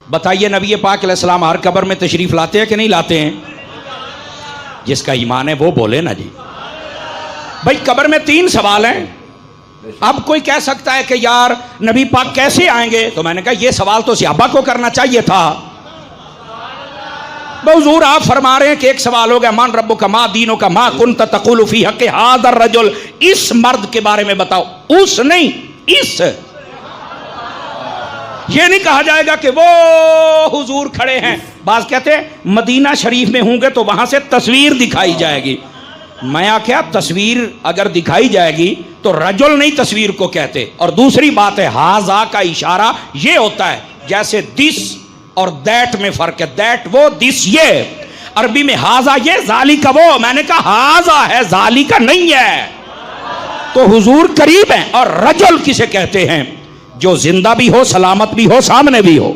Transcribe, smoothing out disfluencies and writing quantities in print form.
बताइए नबी पाक अलैहिस्सलाम हर कब्र में तशरीफ लाते हैं कि नहीं लाते हैं? जिसका ईमान है वो बोले ना जी। भाई कब्र में 3 सवाल हैं। अब कोई कह सकता है कि यार नबी पाक कैसे आएंगे, तो मैंने कहा ये सवाल तो सहाबा को करना चाहिए था। हुजूर आप फरमा रहे हैं कि एक सवाल हो गया, मान रब्बु का मा दीनों का मा कुन तकुलु फी हक़ हादर रजुल, इस मर्द के बारे में बताओ, उस नहीं इस। ये नहीं कहा जाएगा कि वो हुजूर खड़े हैं। बात कहते हैं मदीना शरीफ में होंगे तो वहां से तस्वीर दिखाई जाएगी। मैं क्या तस्वीर अगर दिखाई जाएगी तो रजुल नहीं तस्वीर को कहते। और दूसरी बात है हाजा का इशारा ये होता है जैसे दिस और दैट में फर्क है। दैट वो, दिस ये। अरबी में हाजा ये, जाली का वो। मैंने कहा हाजा है, जाली का नहीं है। तो हुजूर करीब है। और रजुल किसे कहते हैं? जो जिंदा भी हो, सलामत भी हो, सामने भी हो।